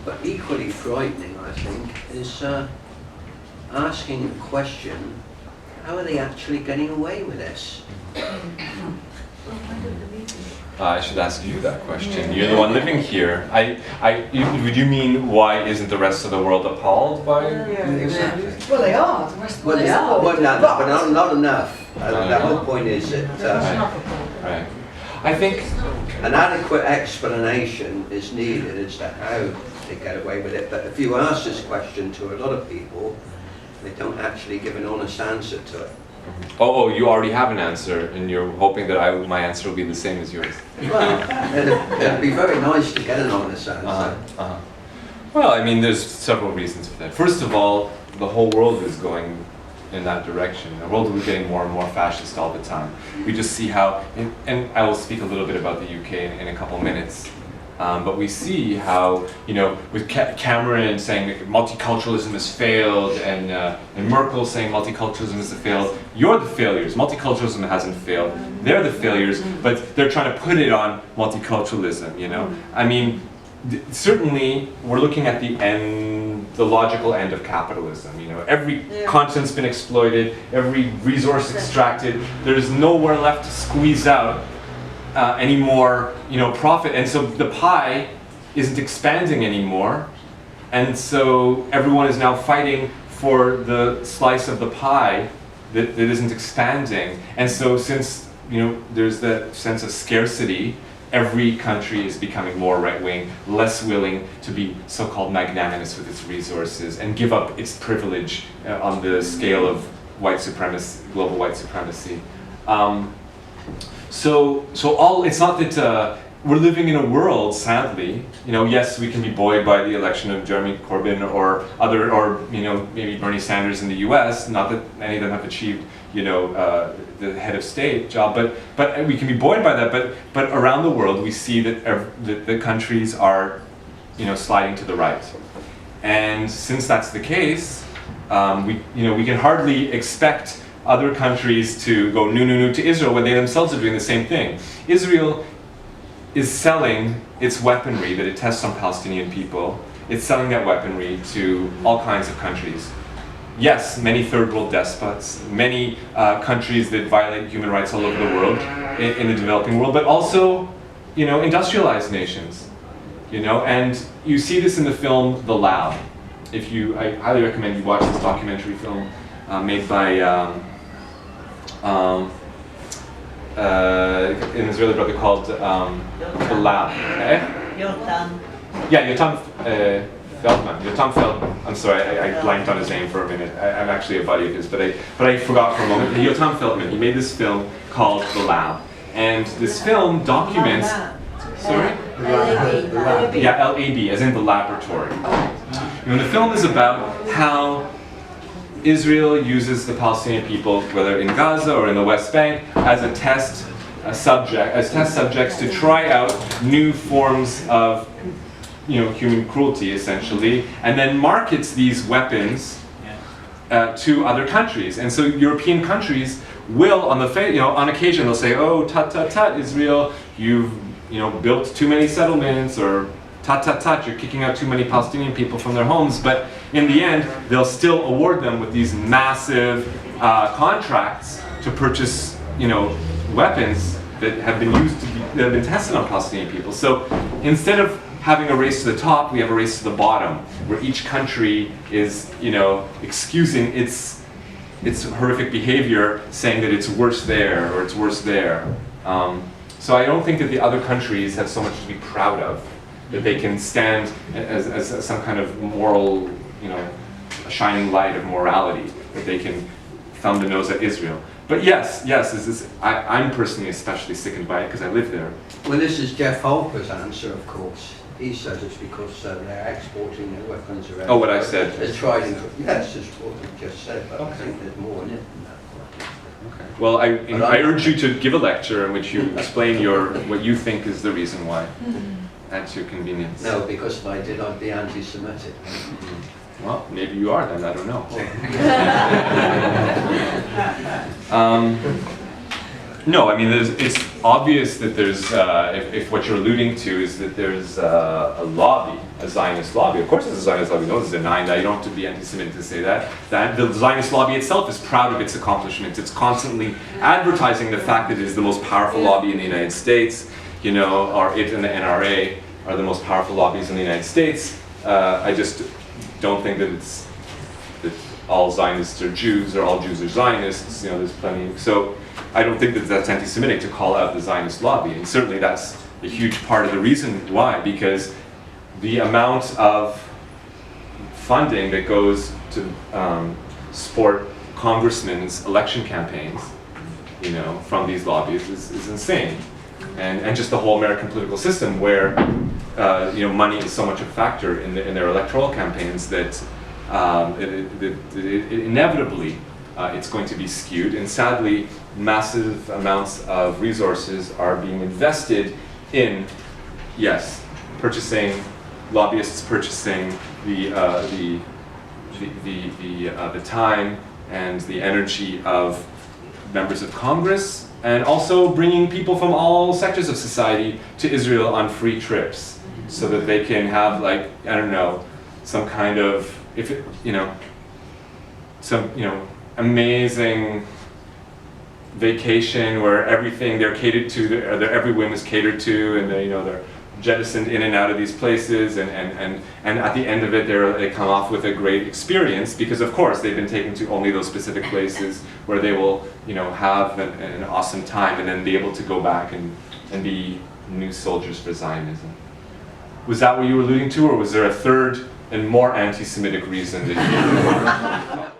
but equally frightening, I think, is asking the question, how are they actually getting away with this? I should ask you that question. You're the one living here. Would you mean, why isn't the rest of the world appalled by? Exactly. Well, they are. The rest of Well, them are. but not enough. The whole point is that Right. I think an adequate explanation is needed as to how they get away with it. But if you ask this question to a lot of people, they don't actually give an honest answer to it. Oh, you already have an answer, and you're hoping that my answer will be the same as yours. Well, it'd be very nice to get an honest answer. Well, I mean, there's several reasons for that. First of all, the whole world is going in that direction. The world is getting more and more fascist all the time. We just see how, and I will speak a little bit about the UK in a couple minutes, but we see how, with Cameron saying that multiculturalism has failed, and Merkel saying multiculturalism has failed. You're the failures. Multiculturalism hasn't failed. They're the failures, but they're trying to put it on multiculturalism. I mean, certainly we're looking at the logical end of capitalism. Every continent's been exploited, every resource extracted. There's nowhere left to squeeze out any more, profit, and so the pie isn't expanding anymore, and so everyone is now fighting for the slice of the pie that isn't expanding. And so since there's that sense of scarcity, every country is becoming more right-wing, less willing to be so-called magnanimous with its resources and give up its privilege on the scale of white supremacy, global white supremacy. So it's not that we're living in a world, sadly. Yes, we can be buoyed by the election of Jeremy Corbyn or maybe Bernie Sanders in the U.S. Not that any of them have achieved, the head of state job, but we can be buoyed by that. But around the world, we see that the countries are, sliding to the right. And since that's the case, we can hardly expect other countries to go no to Israel when they themselves are doing the same thing. Israel is selling its weaponry that it tests on Palestinian people. It's selling that weaponry to all kinds of countries. Yes, many third world despots, many countries that violate human rights all over the world, in the developing world, but also, industrialized nations. And you see this in the film The Lab. I highly recommend you watch this documentary film made by an Israeli brother called The Lab. Yotam. Yeah, Yotam Feldman. Yotam Feldman. I'm sorry, I blanked on his name for a minute. I'm actually a buddy of his, but I forgot for a moment. Yotam Feldman. He made this film called The Lab, and this film documents. Sorry? LAB. Yeah, LAB, as in the laboratory. And the film is about how Israel uses the Palestinian people, whether in Gaza or in the West Bank, as test subjects to try out new forms of, human cruelty, essentially, and then markets these weapons to other countries. And so European countries will, on occasion, they'll say, "Oh, tut, Israel, you've built too many settlements," or tut, you're kicking out too many Palestinian people from their homes. But in the end, they'll still award them with these massive contracts to purchase, weapons that have been that have been tested on Palestinian people. So instead of having a race to the top, we have a race to the bottom, where each country is, excusing its horrific behavior, saying that it's worse there or it's worse there. So I don't think that the other countries have so much to be proud of, that they can stand as some kind of moral, a shining light of morality, that they can thumb the nose at Israel. But yes, I'm personally especially sickened by it because I live there. Well, this is Jeff Holper's answer, of course. He says it's because they're exporting their weapons around. Oh, what I said. It's tried. Yes, it's what you just said, but I think there's more in it than that. Okay. Well, I urge you to give a lecture in which you explain what you think is the reason why, at your convenience. No, because if I did, I'd be anti-Semitic. Well, maybe you are then, I don't know. No, I mean, it's obvious that there's, if what you're alluding to is that there's a lobby, a Zionist lobby. Of course there's a Zionist lobby, no one's denying that. You don't have to be anti-Semitic to say that. The Zionist lobby itself is proud of its accomplishments. It's constantly advertising the fact that it is the most powerful lobby in the United States. You know, or it and the NRA are the most powerful lobbies in the United States. I just don't think that it's that all Zionists are Jews or all Jews are Zionists. You know, there's plenty. So I don't think that that's anti-Semitic to call out the Zionist lobby, and certainly that's a huge part of the reason why, because the amount of funding that goes to support congressmen's election campaigns, you know, from these lobbies is insane, and just the whole American political system where you know, money is so much a factor in their electoral campaigns that it inevitably it's going to be skewed, and sadly massive amounts of resources are being invested in, yes, purchasing, lobbyists purchasing the time and the energy of members of Congress, and also bringing people from all sectors of society to Israel on free trips, so that they can have, like, I don't know, some kind of, some, you know, amazing vacation where everything they're catered to, every whim is catered to, and they, you know, they're jettisoned in and out of these places, and at the end of it they come off with a great experience, because of course they've been taken to only those specific places where they will, you know, have an awesome time and then be able to go back and be new soldiers for Zionism. Was that what you were alluding to, or was there a third and more anti-Semitic reason that you